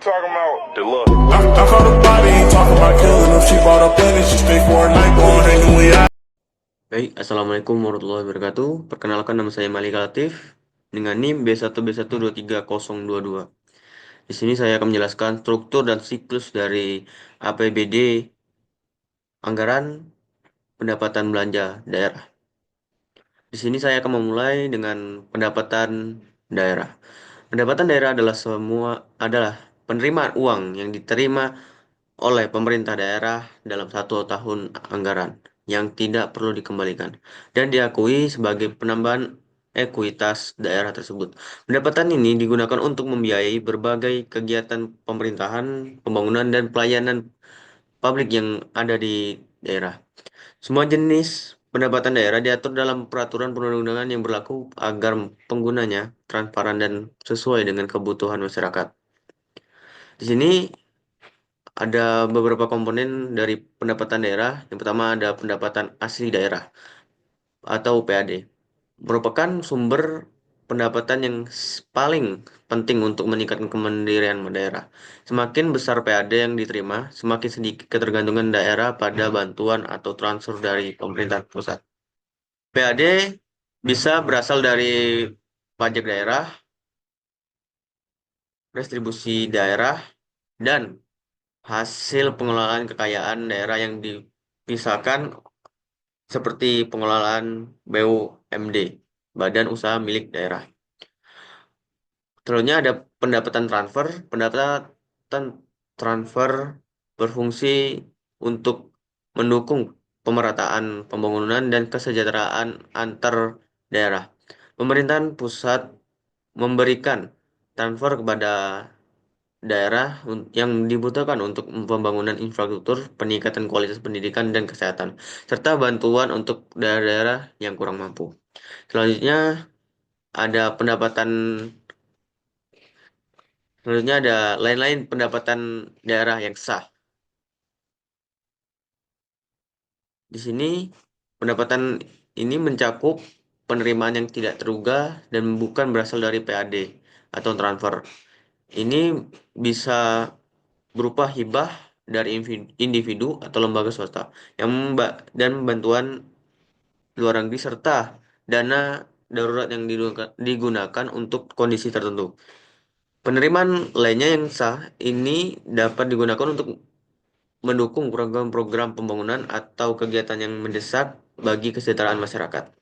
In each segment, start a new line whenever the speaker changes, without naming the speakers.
Talking about the look.
I caught a body, ain't talking about killing them. She bought a plane and she stay for a night, going hanging with out.
Baik, Assalamualaikum warahmatullahi wabarakatuh. Perkenalkan, nama saya Malik Latif dengan NIM B1B1233022. Di sini saya akan menjelaskan struktur dan siklus dari APBD anggaran pendapatan belanja daerah. Di sini saya akan memulai dengan pendapatan daerah. Pendapatan daerah adalah penerimaan uang yang diterima oleh pemerintah daerah dalam satu tahun anggaran yang tidak perlu dikembalikan dan diakui sebagai penambahan ekuitas daerah tersebut. Pendapatan ini digunakan untuk membiayai berbagai kegiatan pemerintahan, pembangunan, dan pelayanan publik yang ada di daerah. Semua jenis pendapatan daerah diatur dalam peraturan perundang-undangan yang berlaku agar penggunanya transparan dan sesuai dengan kebutuhan masyarakat. Di sini ada beberapa komponen dari pendapatan daerah. Yang pertama ada pendapatan asli daerah atau PAD. Merupakan sumber pendapatan yang paling penting untuk meningkatkan kemandirian daerah. Semakin besar PAD yang diterima, semakin sedikit ketergantungan daerah pada bantuan atau transfer dari pemerintah pusat. PAD bisa berasal dari pajak daerah, restribusi daerah, dan hasil pengelolaan kekayaan daerah yang dipisahkan seperti pengelolaan BUMD, Badan Usaha Milik Daerah. Selanjutnya ada pendapatan transfer. Pendapatan transfer berfungsi untuk mendukung pemerataan pembangunan dan kesejahteraan antar daerah. Pemerintahan pusat memberikan transfer kepada daerah yang dibutuhkan untuk pembangunan infrastruktur, peningkatan kualitas pendidikan dan kesehatan, serta bantuan untuk daerah-daerah yang kurang mampu. Selanjutnya ada lain-lain pendapatan daerah yang sah. Di sini pendapatan ini mencakup penerimaan yang tidak terduga dan bukan berasal dari PAD atau transfer. Ini bisa berupa hibah dari individu atau lembaga swasta dan bantuan luar negeri serta dana darurat yang digunakan untuk kondisi tertentu. Penerimaan lainnya yang sah ini dapat digunakan untuk mendukung program-program pembangunan atau kegiatan yang mendesak bagi kesejahteraan masyarakat.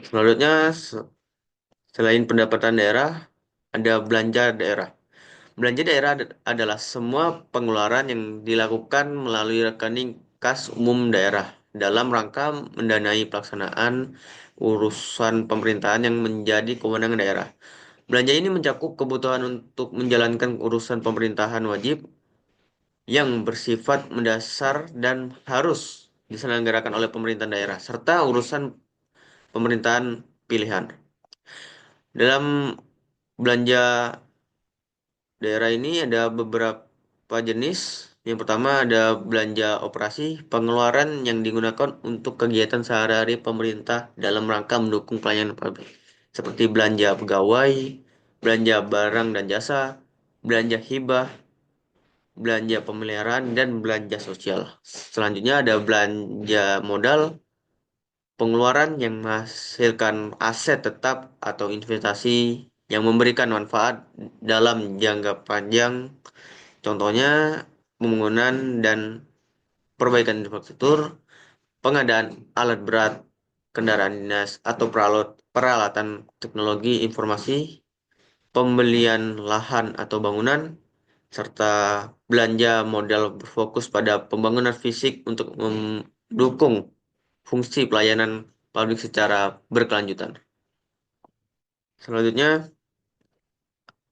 Selanjutnya, selain pendapatan daerah, ada belanja daerah. Belanja daerah adalah semua pengeluaran yang dilakukan melalui rekening kas umum daerah dalam rangka mendanai pelaksanaan urusan pemerintahan yang menjadi kewenangan daerah. Belanja ini mencakup kebutuhan untuk menjalankan urusan pemerintahan wajib yang bersifat mendasar dan harus diselenggarakan oleh pemerintahan daerah, serta urusan pemerintahan pilihan. Dalam belanja daerah ini ada beberapa jenis. Yang pertama ada belanja operasi, pengeluaran yang digunakan untuk kegiatan sehari-hari pemerintah dalam rangka mendukung pelayanan publik, seperti belanja pegawai, belanja barang dan jasa, belanja hibah, belanja pemeliharaan, dan belanja sosial. Selanjutnya ada belanja modal, pengeluaran yang menghasilkan aset tetap atau investasi yang memberikan manfaat dalam jangka panjang. Contohnya pembangunan dan perbaikan infrastruktur, pengadaan alat berat, kendaraan dinas atau peralatan teknologi informasi, pembelian lahan atau bangunan, serta belanja modal berfokus pada pembangunan fisik untuk mendukung fungsi pelayanan publik secara berkelanjutan. Selanjutnya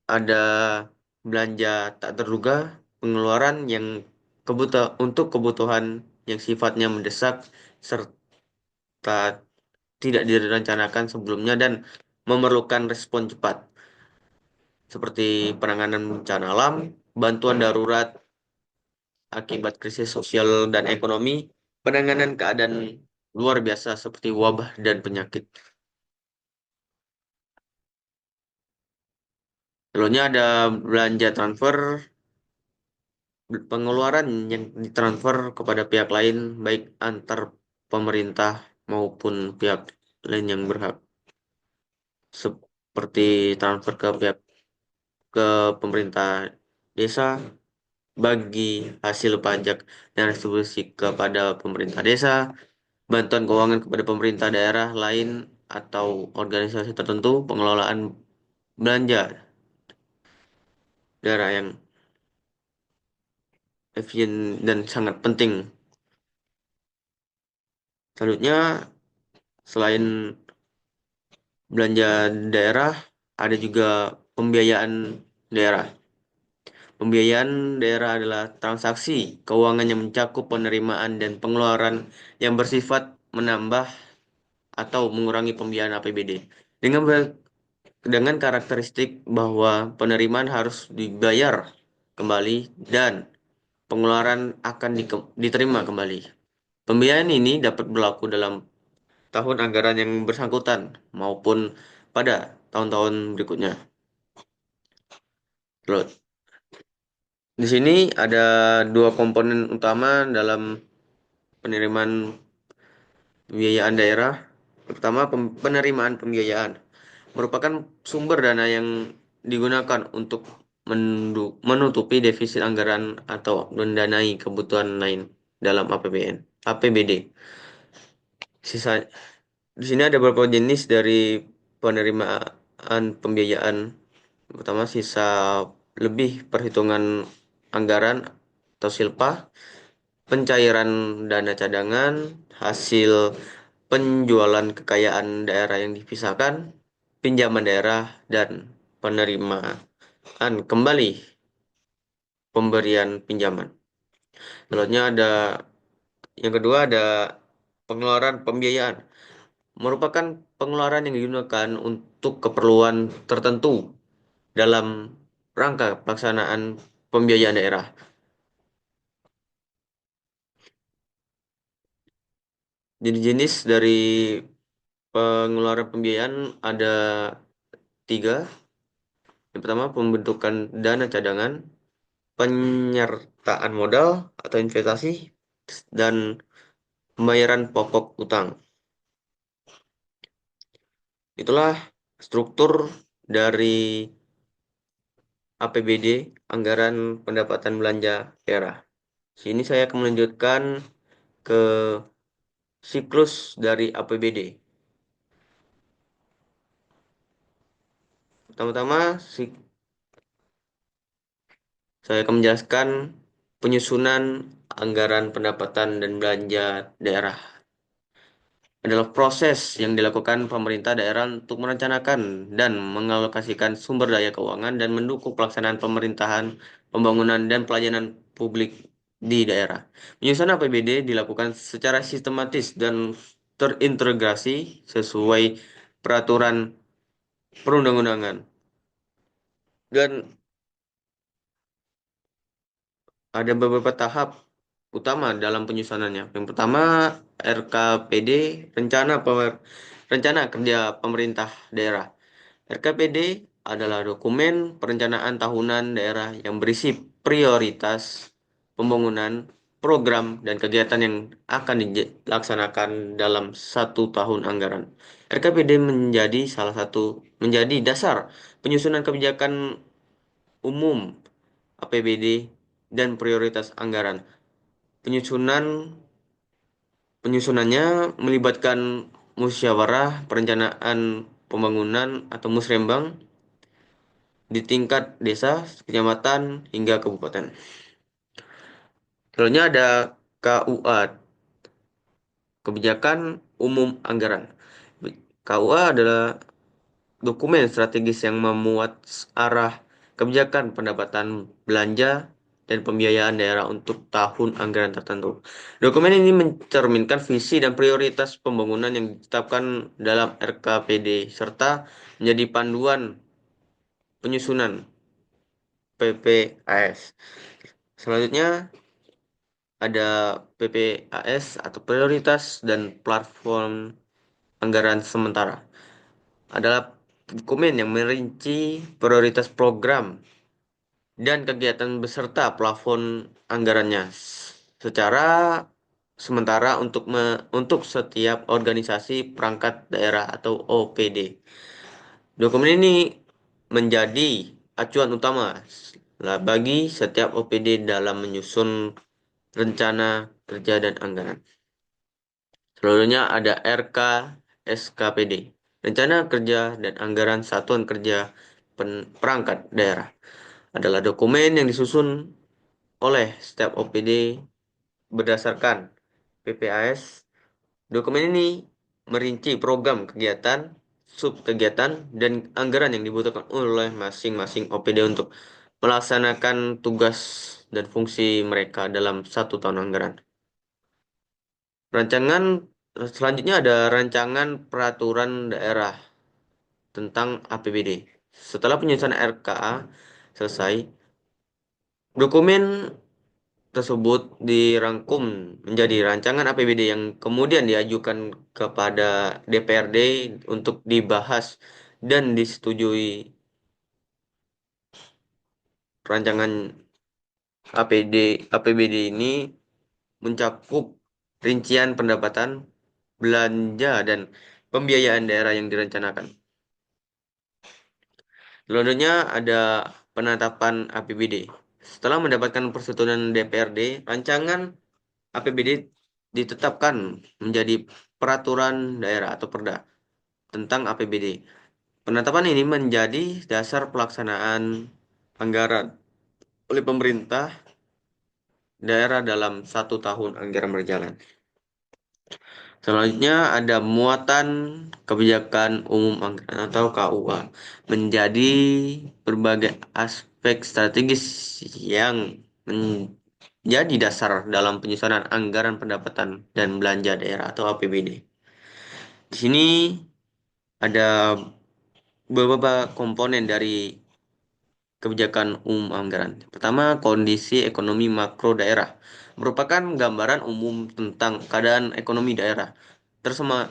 ada belanja tak terduga, pengeluaran yang untuk kebutuhan yang sifatnya mendesak serta tidak direncanakan sebelumnya dan memerlukan respon cepat, seperti penanganan bencana alam, bantuan darurat akibat krisis sosial dan ekonomi, penanganan keadaan luar biasa seperti wabah dan penyakit. Lalunya ada belanja transfer, pengeluaran yang ditransfer kepada pihak lain, baik antar pemerintah maupun pihak lain yang berhak, seperti transfer ke pemerintah desa bagi hasil pajak dan restitusi kepada pemerintah desa, bantuan keuangan kepada pemerintah daerah lain atau organisasi tertentu, pengelolaan belanja daerah yang efisien dan sangat penting. Selanjutnya, selain belanja daerah, ada juga pembiayaan daerah. Pembiayaan daerah adalah transaksi keuangan yang mencakup penerimaan dan pengeluaran yang bersifat menambah atau mengurangi pembiayaan APBD. Dengan karakteristik bahwa penerimaan harus dibayar kembali dan pengeluaran akan diterima kembali. Pembiayaan ini dapat berlaku dalam tahun anggaran yang bersangkutan maupun pada tahun-tahun berikutnya. Terus, di sini ada dua komponen utama dalam penerimaan pembiayaan daerah. Pertama, penerimaan pembiayaan merupakan sumber dana yang digunakan untuk menutupi defisit anggaran atau mendanai kebutuhan lain dalam APBD. Sisa Di sini ada beberapa jenis dari penerimaan pembiayaan. Pertama, sisa lebih perhitungan anggaran atau silpa, pencairan dana cadangan, hasil penjualan kekayaan daerah yang dipisahkan, pinjaman daerah, dan penerimaan kembali pemberian pinjaman. Selanjutnya yang kedua ada pengeluaran pembiayaan. Merupakan pengeluaran yang digunakan untuk keperluan tertentu dalam rangka pelaksanaan pembiayaan daerah. Jenis-jenis dari pengeluaran pembiayaan ada tiga. Yang pertama, pembentukan dana cadangan, penyertaan modal atau investasi, dan pembayaran pokok utang. Itulah struktur dari APBD, Anggaran Pendapatan Belanja Daerah. Sini saya akan melanjutkan ke siklus dari APBD. Pertama-tama, saya akan menjelaskan penyusunan anggaran pendapatan dan belanja daerah. Adalah proses yang dilakukan pemerintah daerah untuk merencanakan dan mengalokasikan sumber daya keuangan dan mendukung pelaksanaan pemerintahan, pembangunan, dan pelayanan publik di daerah. Penyusunan APBD dilakukan secara sistematis dan terintegrasi sesuai peraturan perundang-undangan. Dan ada beberapa tahap utama dalam penyusunannya. Yang pertama, RKPD, Rencana Kerja Pemerintah Daerah. RKPD adalah dokumen perencanaan tahunan daerah yang berisi prioritas pembangunan, program, dan kegiatan yang akan dilaksanakan dalam satu tahun anggaran. RKPD menjadi dasar penyusunan kebijakan umum APBD dan prioritas anggaran. Penyusunannya melibatkan musyawarah perencanaan pembangunan atau musrembang di tingkat desa, kecamatan, hingga kabupaten. Selanjutnya ada KUA, Kebijakan Umum Anggaran. KUA adalah dokumen strategis yang memuat arah kebijakan pendapatan belanja dan pembiayaan daerah untuk tahun anggaran tertentu. Dokumen ini mencerminkan visi dan prioritas pembangunan yang ditetapkan dalam RKPD serta menjadi panduan penyusunan PPAS. Selanjutnya ada PPAS atau prioritas dan platform anggaran sementara. Adalah dokumen yang merinci prioritas program dan kegiatan beserta plafon anggarannya secara sementara untuk setiap organisasi perangkat daerah atau OPD. Dokumen ini menjadi acuan utama bagi setiap OPD dalam menyusun rencana kerja dan anggaran. Selanjutnya ada RKSKPD, Rencana Kerja dan Anggaran Satuan Kerja Perangkat Daerah. Adalah dokumen yang disusun oleh setiap OPD berdasarkan PPAS. Dokumen ini merinci program kegiatan, subkegiatan, dan anggaran yang dibutuhkan oleh masing-masing OPD untuk melaksanakan tugas dan fungsi mereka dalam 1 tahun anggaran. Rancangan selanjutnya ada rancangan peraturan daerah tentang APBD. Setelah penyusunan RKA selesai, dokumen tersebut dirangkum menjadi rancangan APBD yang kemudian diajukan kepada DPRD untuk dibahas dan disetujui. Rancangan APBD ini mencakup rincian pendapatan, belanja, dan pembiayaan daerah yang direncanakan. Selanjutnya ada penetapan APBD. Setelah mendapatkan persetujuan DPRD, rancangan APBD ditetapkan menjadi peraturan daerah atau Perda tentang APBD. Penetapan ini menjadi dasar pelaksanaan anggaran oleh pemerintah daerah dalam 1 tahun anggaran berjalan. Selanjutnya ada muatan kebijakan umum anggaran atau KUA menjadi berbagai aspek strategis yang menjadi dasar dalam penyusunan anggaran pendapatan dan belanja daerah atau APBD. Di sini ada beberapa komponen dari kebijakan umum anggaran. Pertama, kondisi ekonomi makro daerah merupakan gambaran umum tentang keadaan ekonomi daerah,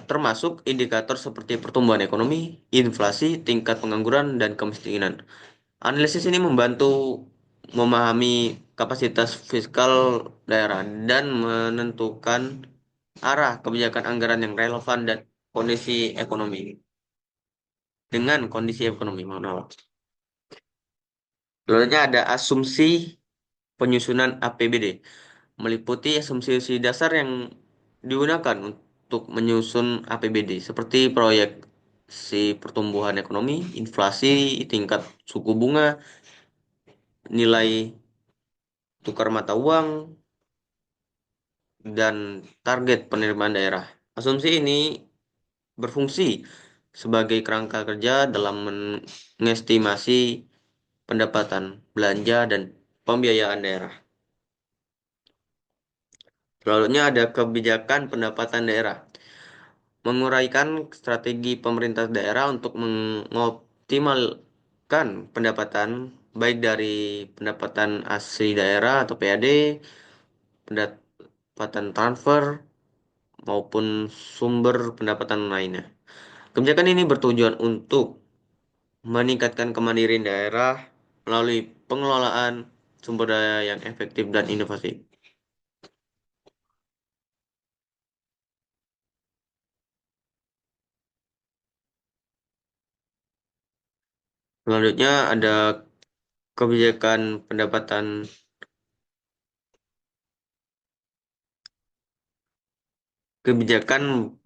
termasuk indikator seperti pertumbuhan ekonomi, inflasi, tingkat pengangguran, dan kemiskinan. Analisis ini membantu memahami kapasitas fiskal daerah dan menentukan arah kebijakan anggaran yang relevan dan kondisi ekonomi mohon maaf. Selanjutnya ada asumsi penyusunan APBD, meliputi asumsi dasar yang digunakan untuk menyusun APBD seperti proyeksi pertumbuhan ekonomi, inflasi, tingkat suku bunga, nilai tukar mata uang, dan target penerimaan daerah. Asumsi ini berfungsi sebagai kerangka kerja dalam mengestimasi pendapatan, belanja, dan pembiayaan daerah. Selanjutnya ada kebijakan pendapatan daerah. Menguraikan strategi pemerintah daerah untuk mengoptimalkan pendapatan baik dari pendapatan asli daerah atau PAD, pendapatan transfer, maupun sumber pendapatan lainnya. Kebijakan ini bertujuan untuk meningkatkan kemandirian daerah melalui pengelolaan sumber daya yang efektif dan inovatif. Selanjutnya ada kebijakan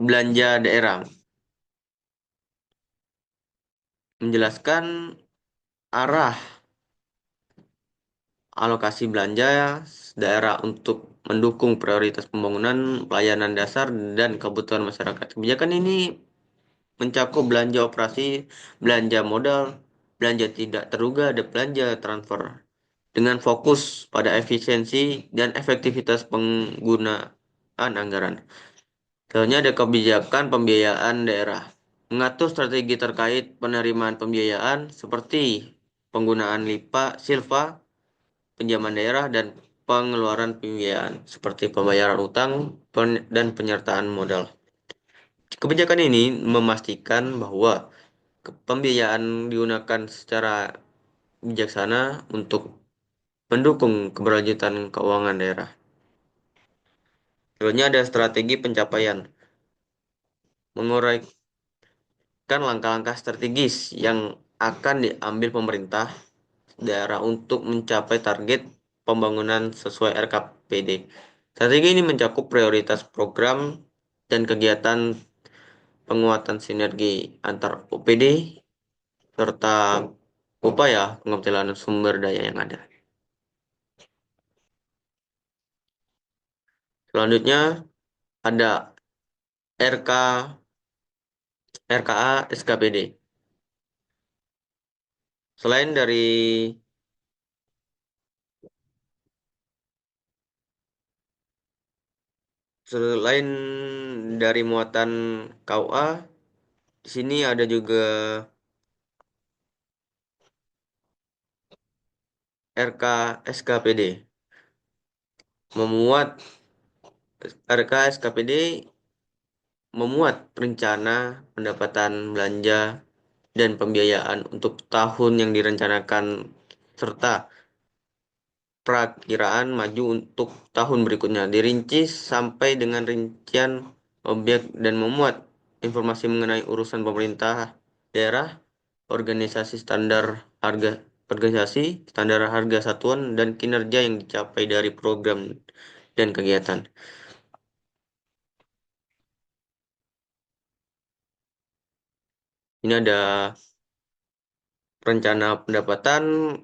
belanja daerah, menjelaskan arah alokasi belanja daerah untuk mendukung prioritas pembangunan, pelayanan dasar, dan kebutuhan masyarakat. Kebijakan ini mencakup belanja operasi, belanja modal, belanja tidak terduga, dan belanja transfer dengan fokus pada efisiensi dan efektivitas penggunaan anggaran. Selanjutnya ada kebijakan pembiayaan daerah. Mengatur strategi terkait penerimaan pembiayaan seperti penggunaan silva, pinjaman daerah, dan pengeluaran pembiayaan seperti pembayaran utang dan penyertaan modal. Kebijakan ini memastikan bahwa pembiayaan digunakan secara bijaksana untuk mendukung keberlanjutan keuangan daerah. Selanjutnya ada strategi pencapaian, menguraikan langkah-langkah strategis yang akan diambil pemerintah daerah untuk mencapai target pembangunan sesuai RKPD. Strategi ini mencakup prioritas program dan kegiatan penguatan sinergi antar OPD serta upaya pengoptimalan sumber daya yang ada. Selanjutnya ada RK RKA SKPD. Selain dari selain dari muatan KUA, di sini ada juga RK SKPD. Memuat RK SKPD memuat rencana pendapatan belanja dan pembiayaan untuk tahun yang direncanakan serta perakiraan maju untuk tahun berikutnya. Dirinci sampai dengan rincian objek dan memuat informasi mengenai urusan pemerintah daerah, harga organisasi, standar harga satuan dan kinerja yang dicapai dari program dan kegiatan. Ini ada rencana pendapatan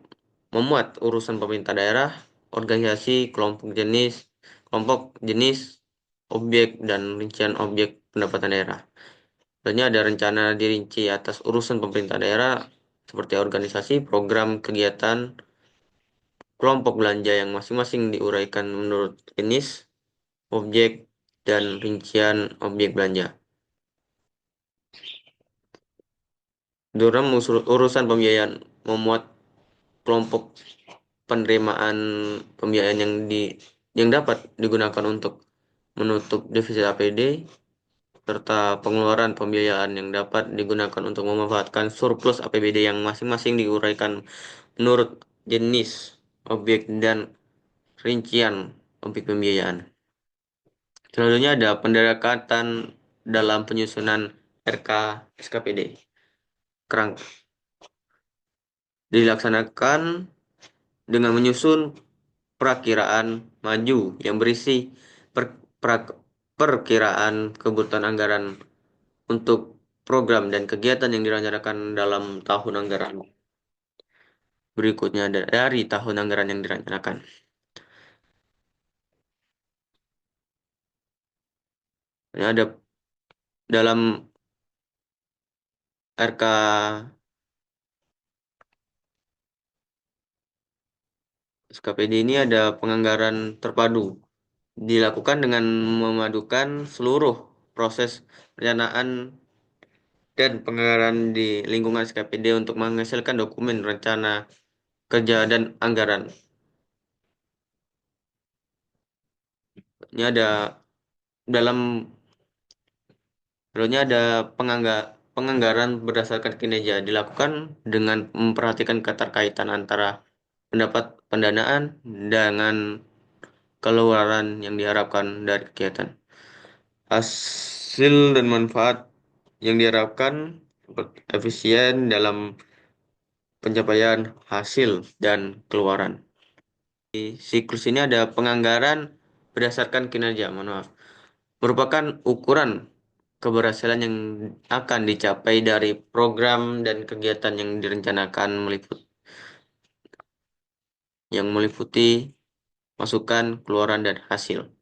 memuat urusan pemerintah daerah, organisasi, kelompok jenis, objek, dan rincian objek pendapatan daerah. Selanjutnya ada rencana dirinci atas urusan pemerintah daerah seperti organisasi, program, kegiatan, kelompok belanja yang masing-masing diuraikan menurut jenis, objek, dan rincian objek belanja. Dalam urusan pembiayaan memuat kelompok penerimaan pembiayaan yang dapat digunakan untuk menutup defisit APD serta pengeluaran pembiayaan yang dapat digunakan untuk memanfaatkan surplus APBD yang masing-masing diuraikan menurut jenis, objek, dan rincian objek pembiayaan. Selanjutnya ada pendekatan dalam penyusunan RK SKPD. Kerang dilaksanakan dengan menyusun perakiraan maju yang berisi perkiraan kebutuhan anggaran untuk program dan kegiatan yang direncanakan dalam tahun anggaran berikutnya dari tahun anggaran yang direncanakan. Ini ada dalam RK SKPD ini ada penganggaran terpadu. Dilakukan dengan memadukan seluruh proses perencanaan dan penganggaran di lingkungan SKPD untuk menghasilkan dokumen rencana kerja dan anggaran. Ini ada dalam Selanjutnya ada penganggaran berdasarkan kinerja dilakukan dengan memperhatikan keterkaitan antara pendapat pendanaan dengan keluaran yang diharapkan dari kegiatan. Hasil dan manfaat yang diharapkan efisien dalam pencapaian hasil dan keluaran. Di siklus ini ada penganggaran berdasarkan kinerja, merupakan ukuran keberhasilan yang akan dicapai dari program dan kegiatan yang direncanakan yang meliputi masukan, keluaran, dan hasil.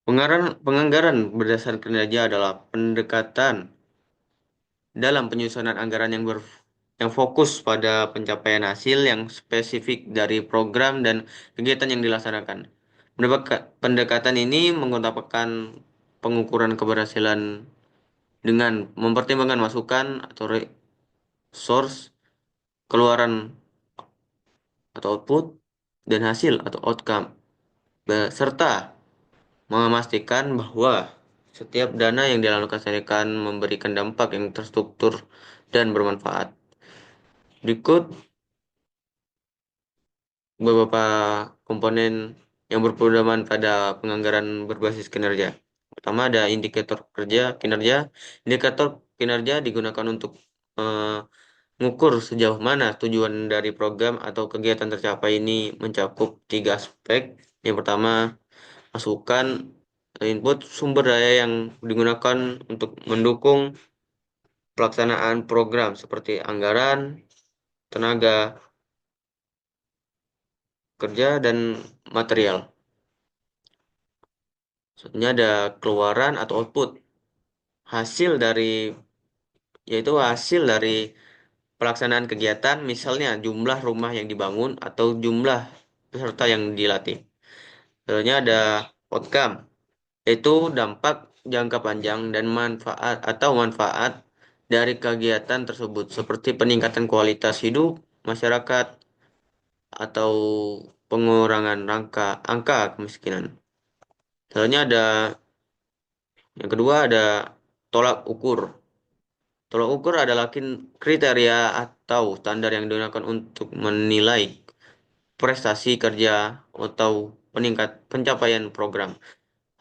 Penganggaran berdasarkan kinerja adalah pendekatan dalam penyusunan anggaran yang fokus pada pencapaian hasil yang spesifik dari program dan kegiatan yang dilaksanakan. Pendekatan ini mengutamakan pengukuran keberhasilan dengan mempertimbangkan masukan atau source, keluaran atau output, dan hasil atau outcome, serta memastikan bahwa setiap dana yang dialokasikan memberikan dampak yang terstruktur dan bermanfaat. Berikut beberapa komponen yang berpedoman pada penganggaran berbasis kinerja. Pertama ada indikator kinerja. Indikator kinerja digunakan untuk eh, mengukur sejauh mana tujuan dari program atau kegiatan tercapai ini mencakup tiga aspek. Yang pertama, masukan atau input sumber daya yang digunakan untuk mendukung pelaksanaan program seperti anggaran, tenaga kerja, dan material. Selanjutnya ada keluaran atau output, hasil dari yaitu hasil dari pelaksanaan kegiatan, misalnya jumlah rumah yang dibangun atau jumlah peserta yang dilatih. Selanjutnya ada outcome, yaitu dampak jangka panjang dan manfaat dari kegiatan tersebut seperti peningkatan kualitas hidup masyarakat atau pengurangan angka kemiskinan. Selanjutnya yang kedua ada tolak ukur. Tolak ukur adalah kriteria atau standar yang digunakan untuk menilai prestasi kerja atau pencapaian program.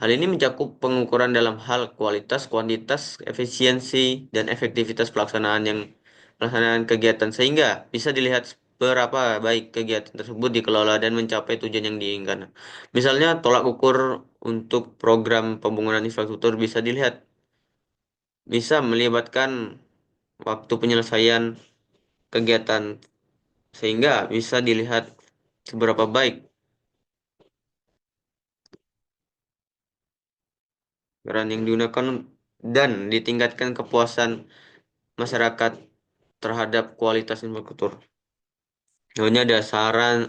Hal ini mencakup pengukuran dalam hal kualitas, kuantitas, efisiensi, dan efektivitas pelaksanaan kegiatan sehingga bisa dilihat berapa baik kegiatan tersebut dikelola dan mencapai tujuan yang diinginkan. Misalnya, tolak ukur untuk program pembangunan infrastruktur bisa melibatkan waktu penyelesaian kegiatan sehingga bisa dilihat seberapa baik peran yang digunakan dan ditingkatkan kepuasan masyarakat terhadap kualitas infrastruktur. Namanya ada sasaran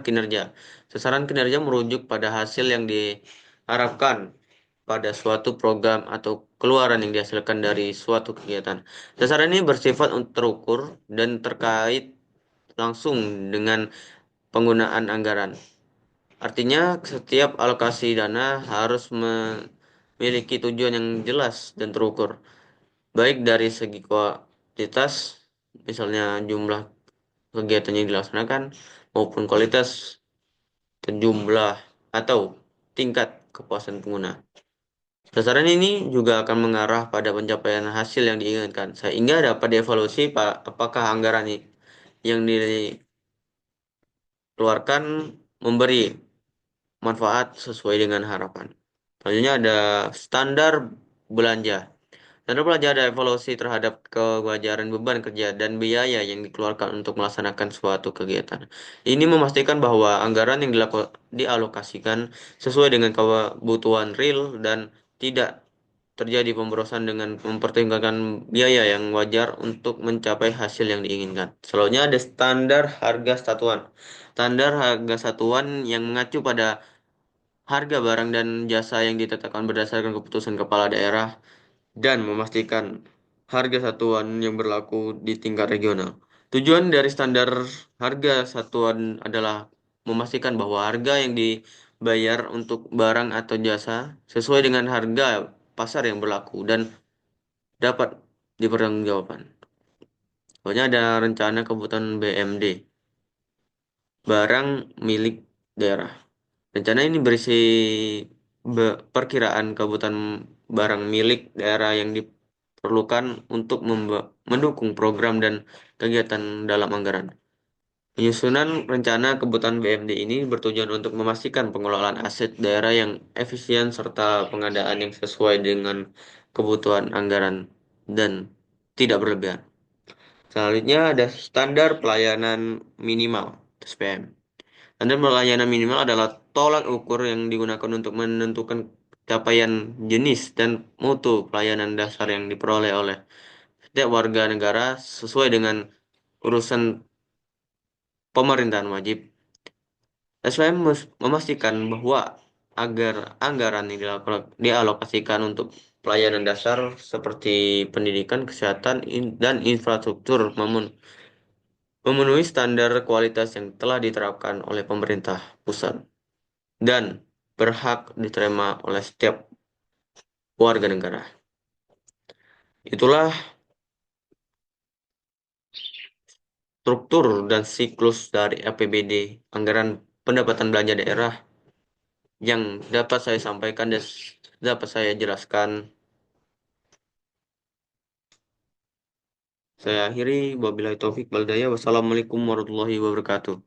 kinerja. Sasaran kinerja merujuk pada hasil yang diharapkan pada suatu program atau keluaran yang dihasilkan dari suatu kegiatan. Sasaran ini bersifat terukur dan terkait langsung dengan penggunaan anggaran. Artinya, setiap alokasi dana harus memiliki tujuan yang jelas dan terukur, baik dari segi kuantitas, misalnya jumlah kegiatan yang dilaksanakan, maupun kualitas jumlah atau tingkat kepuasan pengguna. Sasaran ini juga akan mengarah pada pencapaian hasil yang diinginkan, sehingga dapat dievaluasi apakah anggaran yang dikeluarkan memberi manfaat sesuai dengan harapan. Selanjutnya ada standar belanja. Standar belanja ada evaluasi terhadap kewajaran beban kerja dan biaya yang dikeluarkan untuk melaksanakan suatu kegiatan. Ini memastikan bahwa anggaran yang dialokasikan sesuai dengan kebutuhan real dan tidak terjadi pemborosan dengan mempertimbangkan biaya yang wajar untuk mencapai hasil yang diinginkan. Selanjutnya ada standar harga satuan. Standar harga satuan yang mengacu pada harga barang dan jasa yang ditetapkan berdasarkan keputusan kepala daerah dan memastikan harga satuan yang berlaku di tingkat regional. Tujuan dari standar harga satuan adalah memastikan bahwa harga yang dibayar untuk barang atau jasa sesuai dengan harga pasar yang berlaku dan dapat dipertanggungjawabkan. Pokoknya ada rencana kebutuhan BMD, barang milik daerah. Rencana ini berisi perkiraan kebutuhan barang milik daerah yang diperlukan untuk mendukung program dan kegiatan dalam anggaran. Penyusunan rencana kebutuhan BMD ini bertujuan untuk memastikan pengelolaan aset daerah yang efisien serta pengadaan yang sesuai dengan kebutuhan anggaran dan tidak berlebihan. Selanjutnya ada standar pelayanan minimal (SPM). Standar pelayanan minimal adalah tolak ukur yang digunakan untuk menentukan capaian jenis dan mutu pelayanan dasar yang diperoleh oleh setiap warga negara sesuai dengan urusan pemerintahan wajib. SPM memastikan bahwa agar anggaran yang dialokasikan untuk pelayanan dasar seperti pendidikan, kesehatan, dan infrastruktur memenuhi standar kualitas yang telah diterapkan oleh pemerintah pusat dan berhak diterima oleh setiap warga negara. Itulah struktur dan siklus dari APBD, anggaran pendapatan belanja daerah, yang dapat saya sampaikan dan dapat saya jelaskan. Saya akhiri, wabillahi taufik wal hidayah. Wassalamualaikum warahmatullahi wabarakatuh.